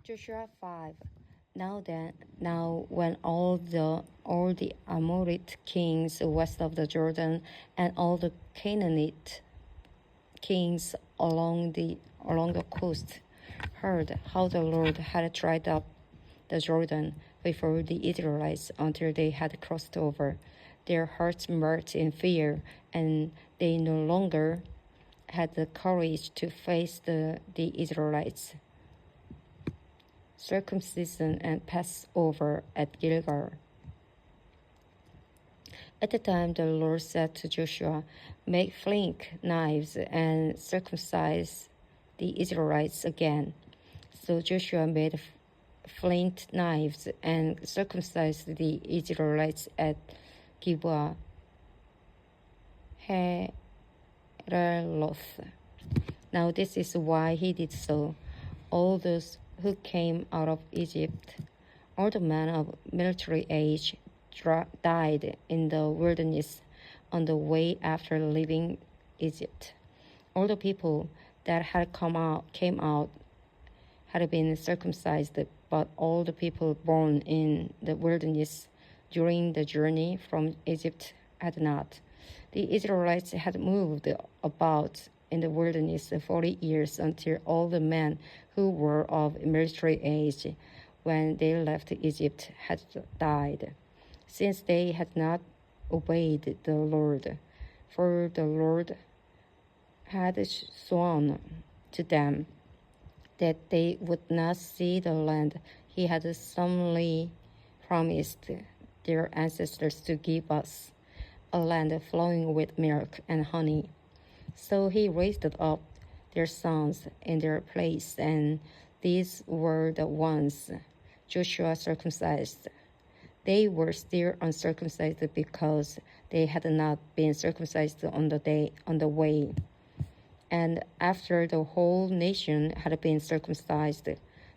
Joshua 5. Now when all the Amorite kings west of the Jordan and all the Canaanite kings along the coast heard how the Lord had dried up the Jordan before the Israelites until they had crossed over, their hearts melted in fear, and they no longer had the courage to face the Israelites. Circumcision and Passover at Gilgal. At the time the Lord said to Joshua, "Make flint knives and circumcise the Israelites again." So Joshua made flint knives and circumcised the Israelites at Gibeah Haaraloth. Now this is why he did so. All those who came out of Egypt, all the men of military age, died in the wilderness on the way after leaving Egypt. All the people that came out had been circumcised, but all the people born in the wilderness during the journey from Egypt had not. The Israelites had moved about in the wilderness 40 years until all the men who were of military age when they left Egypt had died, since they had not obeyed the Lord. For the Lord had sworn to them that they would not see the land he had solemnly promised their ancestors to give us, a land flowing with milk and honey. So he raised up their sons in their place, and these were the ones Joshua circumcised. They were still uncircumcised because they had not been circumcised on the way. And after the whole nation had been circumcised,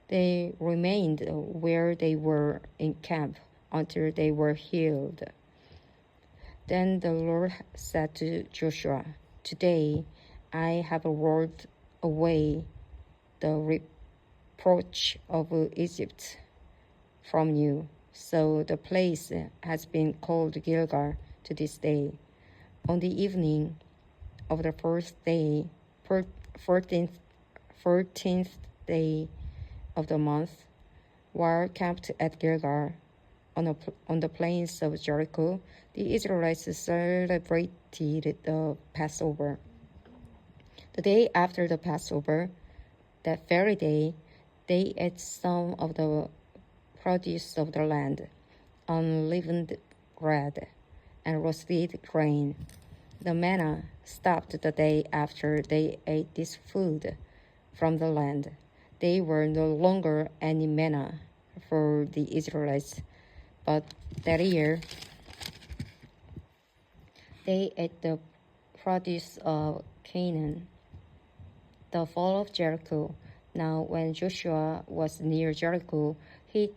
they remained where they were in camp until they were healed. Then the Lord said to Joshua, "Today I have rolled away the reproach of Egypt from you." So the place has been called Gilgal to this day. On the evening of the first day, 14th day of the month, while camped at Gilgal on the plains of Jericho, the Israelites celebrated the Passover. The day after the Passover, that very day, they ate some of the produce of the land, unleavened bread, and roasted grain. The manna stopped the day after they ate this food from the land. There were no longer any manna for the Israelites, but that year they ate the produce of Canaan. The fall of Jericho. Now when Joshua was near Jericho, he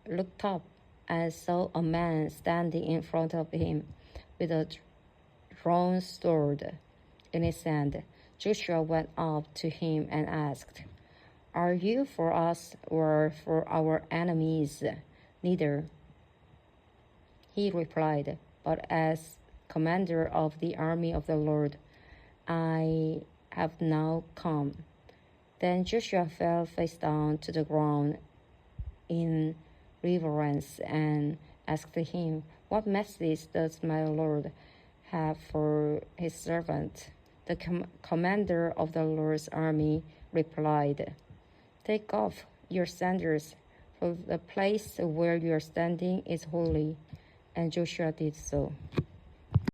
looked up and saw a man standing in front of him with a drawn sword in his hand. Joshua went up to him and asked, "Are you for us or for our enemies?" "Neither," he replied, "but as commander of the army of the Lord, I have now come." Then Joshua fell face down to the ground in reverence and asked him, "What message does my Lord have for his servant?" The commander of the Lord's army replied, "Take off your sandals, for the place where you are standing is holy." And Joshua did so.